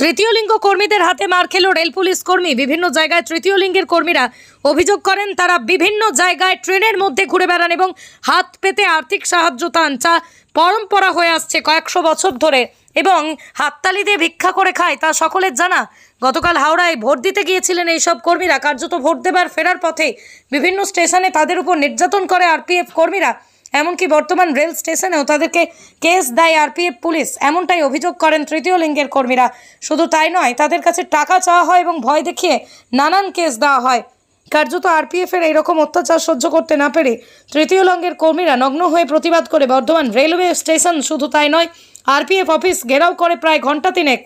তৃতীয় লিঙ্গ কর্মীদের হাতে মার খেল রেল পুলিশ কর্মী। বিভিন্ন জায়গায় তৃতীয় লিঙ্গের কর্মীরা অভিযোগ করেন তারা বিভিন্ন জায়গায় ট্রেনের মধ্যে ঘুরে বেড়ান এবং হাত পেতে আর্থিক সাহায্য চান, যা পরম্পরা হয়ে আসছে কয়েকশো বছর ধরে, এবং হাততালি দিয়ে ভিক্ষা করে খায় তা সকলের জানা। গতকাল হাওড়ায় ভোট দিতে গিয়েছিলেন এইসব কর্মীরা। কার্যত ভোট দেবার ফেরার পথে বিভিন্ন স্টেশনে তাদের উপর নির্যাতন করে আরপিএফ কর্মীরা। এমনকি বর্তমান রেল স্টেশনেও তাদেরকে কেস দেয় আরপিএফ পুলিশ, এমনটাই অভিযোগ করেন তৃতীয় লিঙ্গের কর্মীরা। শুধু তাই নয়, তাদের কাছে টাকা চাওয়া হয় এবং ভয় দেখিয়ে নানান কেস দেওয়া হয়। কার্যত আরপিএফের এইরকম অত্যাচার সহ্য করতে না পেরে তৃতীয় লিঙ্গের কর্মীরা নগ্ন হয়ে প্রতিবাদ করে বর্ধমান রেলওয়ে স্টেশন, শুধু তাই নয়, আরপিএফ অফিস ঘেরাও করে প্রায় ঘণ্টা তিনেক।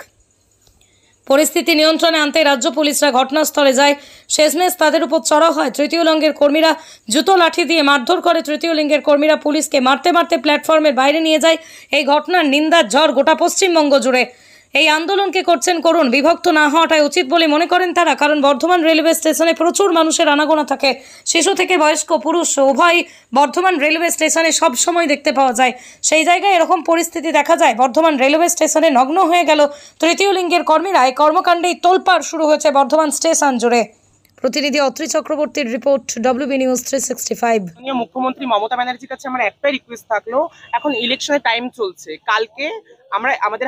পরিস্থিতি নিয়ন্ত্রণে আনতে রাজ্য পুলিশরা ঘটনাস্থলে যায়। শেষমেশ তাদের উপর চড়াও হয় তৃতীয় লিঙ্গের কর্মীরা। জুতো লাঠি দিয়ে মারধর করে তৃতীয় লিঙ্গের কর্মীরা। পুলিশকে মারতে মারতে প্ল্যাটফর্মের বাইরে নিয়ে যায়। এই ঘটনার নিন্দার ঝড় গোটা পশ্চিমবঙ্গ জুড়ে। এই আন্দোলনকে করছেন করুণ, বিভক্ত না হওয়াটাই উচিত বলে মনে করেন তারা। কারণ বর্ধমান রেলওয়ে স্টেশনে প্রচুর মানুষের আনাগোনা থাকে। শিশু থেকে বয়স্ক, পুরুষ উভয় বর্ধমান রেলওয়ে স্টেশনে সব সময় দেখতে পাওয়া যায়। সেই জায়গায় এরকম পরিস্থিতি দেখা যায়। বর্ধমান রেলওয়ে স্টেশনে নগ্ন হয়ে গেল তৃতীয় লিঙ্গের কর্মীরা। এই কর্মকাণ্ডেই তোলপাড় শুরু হয়েছে বর্ধমান স্টেশন জুড়ে। প্রতিনিধি অত্রি চক্রবর্তীর রিপোর্ট, WB নিউজ 365। মুখ্যমন্ত্রী মমতা ব্যানার্জির কাছে আমার একটাই রিকোয়েস্ট থাকলো, এখন ইলেকশনের টাইম চলছে। কালকে আমাদের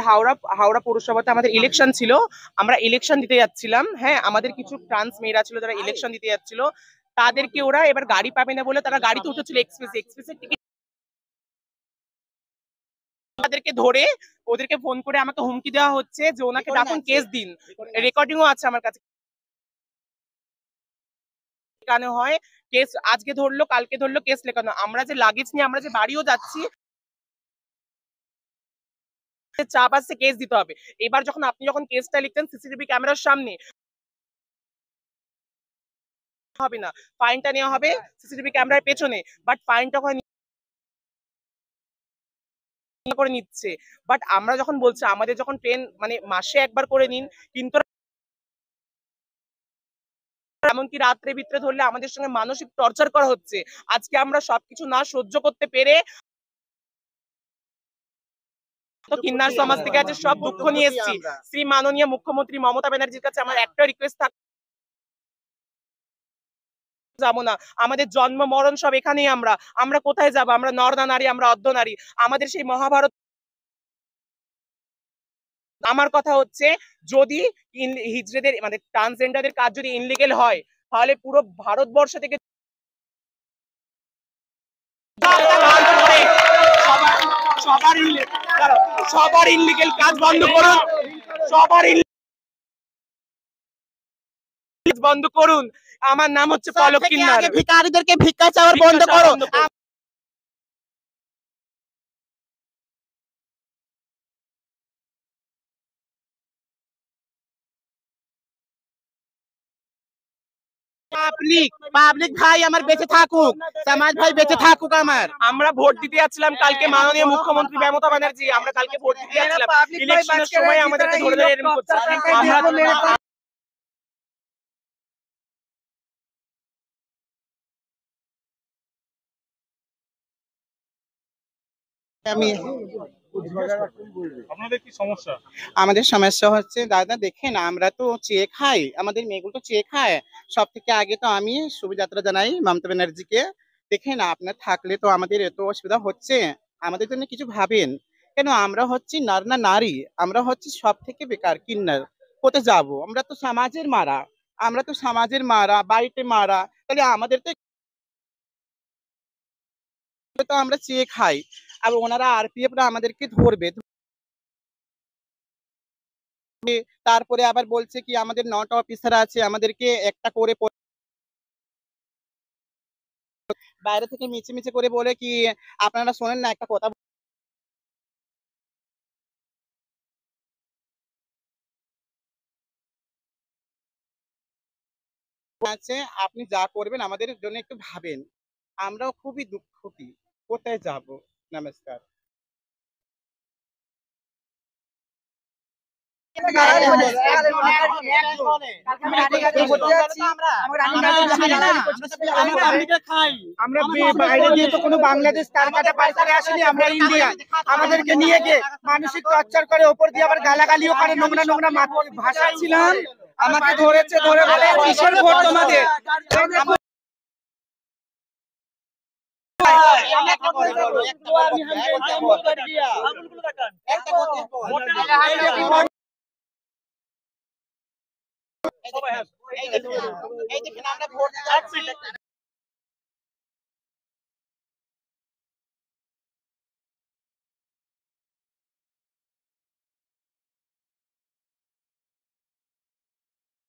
হাওড়া পৌরসভাতে আমাদের ইলেকশন ছিল, আমরা ইলেকশন দিতে যাচ্ছিলাম। হ্যাঁ, আমাদের কিছু ট্রান্স মেয়েরা ছিল যারা ইলেকশন দিতে যাচ্ছিল, তাদেরকে ওরা এবার গাড়ি পাবে না বলে তারা গাড়িতে উঠেছিল এক্সপ্রেসের টিকিট, তাদেরকে ধরে ওদেরকে ফোন করে আমাকে হুমকি দেওয়া হচ্ছে যে ওনাকে ডাকুন, কেস দিন। রেকর্ডিংও আছে আমার কাছে। লেখানো হয় কেস, আজকে ধরলো কালকে ধরলো, কেস লেখানো। আমরা যে লাগেজ নিয়ে আমরা যে বাড়িও যাচ্ছি, চাপ আসছে কেস দিতে হবে। এবার আপনি যখন কেসটা লিখতেন সিসিটিভি ক্যামেরার সামনে, হবে না, ফাইনটা নেওয়া হবে সিসিটিভি ক্যামেরার পেছনে, বাট ফাইনটা করে নিচ্ছে। বাট আমরা যখন বলছি আমাদের যখন ট্রেন মাসে একবার করে নিন, কিন্তু এমনকি রাত্রে ভিতরে ধরলে আমাদের সঙ্গে মানসিক টর্চার করা হচ্ছে। আজকে আমরা সবকিছু না সহ্য করতে পেরে কিন্নার সমাজ থেকে আছে সব দুঃখ নিয়ে এসেছি। শ্রী মাননীয় মুখ্যমন্ত্রী মমতা ব্যানার্জির কাছে আমার একটা রিকোয়েস্ট থাকে, যাবো না, আমাদের জন্ম মরণ সব এখানেই। আমরা কোথায় যাব? আমরা নর না নারী? আমরা অর্ধ নারী। আমাদের সেই মহাভারত। আমার কথা হচ্ছে, যদি হিজড়েদের ট্রান্সজেন্ডারদের কাজ যদি ইনলিগেল হয়, তাহলে পুরো ভারতবর্ষ থেকে সবার ইনলিগেল কাজ বন্ধ করুন, সবার বন্ধ করুন। আমার নাম হচ্ছে পলক কিন্নার। ভিখারিদেরকে ভিক্ষা চাওয়ার বন্ধ করো। পাবলিক ভাই আমার বেঁচে থাকুক, সমাজ ভাই বেঁচে থাকুক আমার। আমরা ভোট দিতে যাচ্ছিলাম কালকে মাননীয় মুখ্যমন্ত্রী মমতা ব্যানার্জি, আমরা কালকে ভোট দিতে যাচ্ছিলাম। ইলেকশনের সময় আমাদেরকে ধরে ধরে এরকম করছে। আপনাদের কি সমস্যা? আমাদের সমস্যা হচ্ছে দাদা, দেখেন আমরা তো চেয়ে খাই, আমাদের মেয়েগুলো তো চেয়ে খায়। সব থেকে আগে তো আমি শুভযাত্রা জানাই মমতা ব্যানার্জিকে। দেখেন আপনার থাকলে তো আমাদের এত অসুবিধা হচ্ছে, আমাদের জন্য কিছু ভাবেন। কেন আমরা হচ্ছি নর না নারী? আমরা হচ্ছে সব থেকে বেকার কিন্নার হতে যাব। আমরা তো সমাজের মারা, আমরা তো সমাজের মারা, বাড়িতে মারা। তাহলে আমাদের তো আমরা চেয়ে খাই, আর ওনারা আরপিএফরা আমাদেরকে ধরবে। তারপরে আবার বলছে কি আমাদের 9টা অফিসার আছে, আমাদেরকে একটা করে বাইরে থেকে মিছে মিছে করে বলে কি আপনারা শোনেন না একটা কথা আছে, আপনি যা করবেন আমাদের জন্য একটু ভাবেন। আমরাও খুবই দুঃখী, কোথায় যাব? নমস্কার। আমরা বাইরে দিয়ে তো কোনো বাংলাদেশ তার কাটা পার করে আসেনি, আমরা ইন্ডিয়া। আমাদেরকে নিয়ে গিয়ে মানসিক টর্চার করে, ওপর দিয়ে আবার গালাগালিও করে, নোংরা নোংরা ভাষায় ছিলাম। আমাকে ধরেছে, ধরে বলে কিসের ভোট তোমাদের? এই দেখেন আমরা ভোট